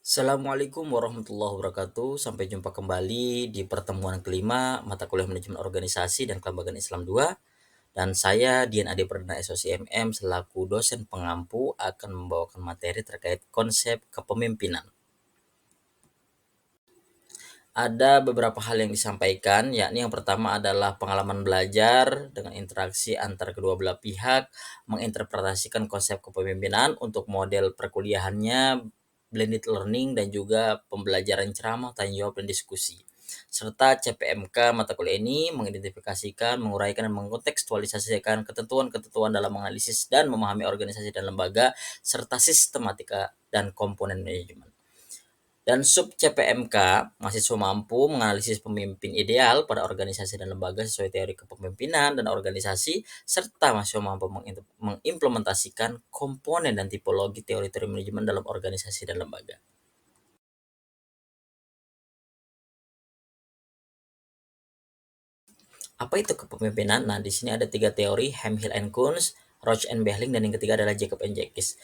Assalamualaikum warahmatullahi wabarakatuh. Sampai jumpa kembali di pertemuan kelima mata kuliah manajemen organisasi dan kelembagaan Islam 2. Dan saya Dian Ade Perdana SOCMM selaku dosen pengampu akan membawakan materi terkait konsep kepemimpinan. Ada beberapa hal yang disampaikan, yakni yang pertama adalah pengalaman belajar dengan interaksi antar kedua belah pihak, menginterpretasikan konsep kepemimpinan untuk model perkuliahannya, blended learning, dan juga pembelajaran ceramah, tanya jawab, dan diskusi. Serta CPMK mata kuliah ini mengidentifikasikan, menguraikan, dan mengkontekstualisasikan ketentuan-ketentuan dalam menganalisis dan memahami organisasi dan lembaga, serta sistematika dan komponen manajemen. Dan sub CPMK, mahasiswa mampu menganalisis pemimpin ideal pada organisasi dan lembaga sesuai teori kepemimpinan dan organisasi, serta mahasiswa mampu mengimplementasikan komponen dan tipologi teori-teori manajemen dalam organisasi dan lembaga. Apa itu kepemimpinan? Nah, di sini ada 3 teori, Hemhill and Kunz, Roach and Behling, dan yang ketiga adalah Jacob and Jekis.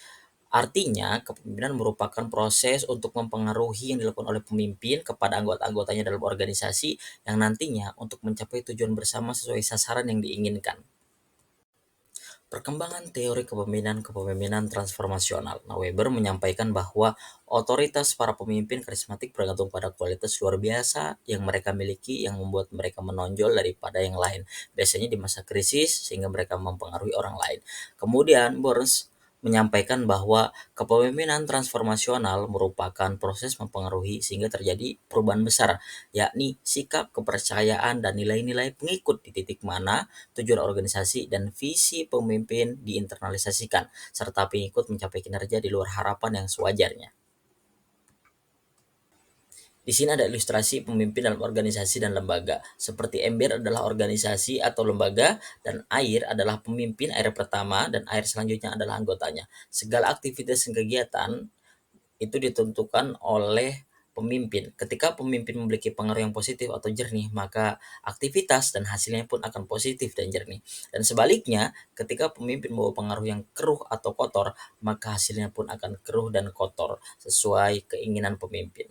Artinya, kepemimpinan merupakan proses untuk mempengaruhi yang dilakukan oleh pemimpin kepada anggota-anggotanya dalam organisasi yang nantinya untuk mencapai tujuan bersama sesuai sasaran yang diinginkan. Perkembangan teori kepemimpinan transformasional. Nah, Weber menyampaikan bahwa otoritas para pemimpin karismatik bergantung pada kualitas luar biasa yang mereka miliki yang membuat mereka menonjol daripada yang lain. Biasanya di masa krisis sehingga mereka mempengaruhi orang lain. Kemudian Burns menyampaikan bahwa kepemimpinan transformasional merupakan proses mempengaruhi sehingga terjadi perubahan besar, yakni sikap, kepercayaan, dan nilai-nilai pengikut di titik mana tujuan organisasi dan visi pemimpin diinternalisasikan, serta pengikut mencapai kinerja di luar harapan yang sewajarnya. Di sini ada ilustrasi pemimpin dalam organisasi dan lembaga. Seperti ember adalah organisasi atau lembaga, dan air adalah pemimpin air pertama, dan air selanjutnya adalah anggotanya. Segala aktivitas dan kegiatan itu ditentukan oleh pemimpin. Ketika pemimpin memiliki pengaruh yang positif atau jernih, maka aktivitas dan hasilnya pun akan positif dan jernih. Dan sebaliknya, ketika pemimpin membawa pengaruh yang keruh atau kotor, maka hasilnya pun akan keruh dan kotor sesuai keinginan pemimpin.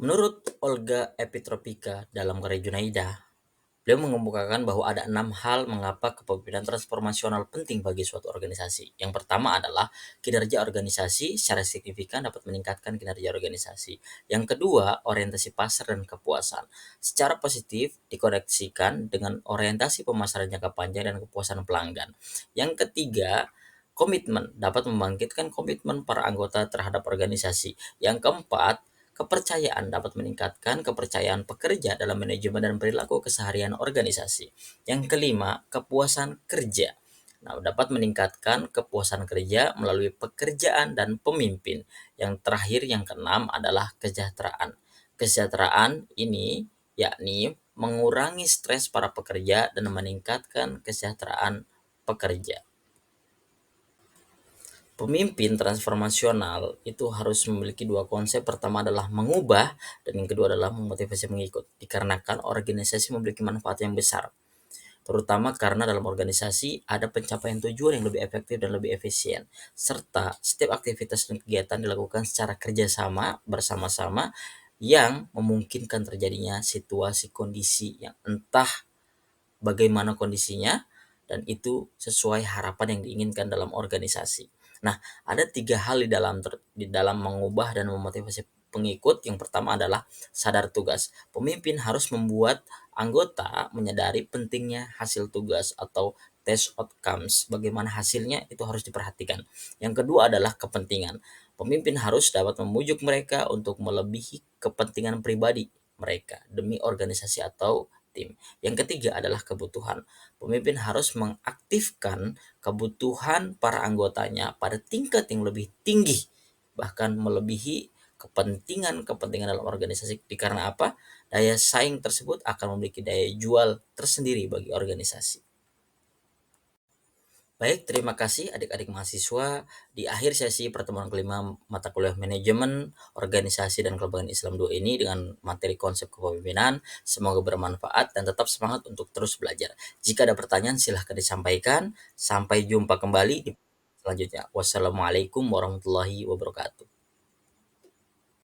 Menurut Olga Epitropika dalam karya Junaidah, beliau mengemukakan bahwa ada 6 hal mengapa kepemimpinan transformasional penting bagi suatu organisasi. Yang pertama adalah kinerja organisasi secara signifikan dapat meningkatkan kinerja organisasi. Yang kedua, orientasi pasar dan kepuasan. Secara positif dikoneksikan dengan orientasi pemasaran jangka panjang dan kepuasan pelanggan. Yang ketiga, komitmen dapat membangkitkan komitmen para anggota terhadap organisasi. Yang keempat, kepercayaan dapat meningkatkan kepercayaan pekerja dalam manajemen dan perilaku keseharian organisasi. Yang kelima, kepuasan kerja. Nah, dapat meningkatkan kepuasan kerja melalui pekerjaan dan pemimpin. Yang terakhir, yang keenam adalah kesejahteraan. Kesejahteraan ini yakni mengurangi stres para pekerja dan meningkatkan kesejahteraan pekerja. Pemimpin transformasional itu harus memiliki 2 konsep, pertama adalah mengubah dan yang kedua adalah memotivasi mengikut. Dikarenakan organisasi memiliki manfaat yang besar, terutama karena dalam organisasi ada pencapaian tujuan yang lebih efektif dan lebih efisien, serta setiap aktivitas dan kegiatan dilakukan secara kerjasama bersama-sama yang memungkinkan terjadinya situasi kondisi yang entah bagaimana kondisinya, dan itu sesuai harapan yang diinginkan dalam organisasi. Nah, ada 3 hal di dalam mengubah dan memotivasi pengikut. Yang pertama adalah sadar tugas. Pemimpin harus membuat anggota menyadari pentingnya hasil tugas atau test outcomes. Bagaimana hasilnya itu harus diperhatikan. Yang kedua adalah kepentingan. Pemimpin harus dapat memujuk mereka untuk melebihi kepentingan pribadi mereka demi organisasi atau tim. Yang ketiga adalah kebutuhan. Pemimpin harus mengaktifkan kebutuhan para anggotanya pada tingkat yang lebih tinggi, bahkan melebihi kepentingan-kepentingan dalam organisasi. Karena apa? Daya saing tersebut akan memiliki daya jual tersendiri bagi organisasi. Baik, terima kasih adik-adik mahasiswa. Di akhir sesi pertemuan kelima mata kuliah manajemen, organisasi, dan kelembagaan Islam 2 ini dengan materi konsep kepemimpinan, semoga bermanfaat dan tetap semangat untuk terus belajar. Jika ada pertanyaan silahkan disampaikan. Sampai jumpa kembali di selanjutnya. Wassalamualaikum warahmatullahi wabarakatuh.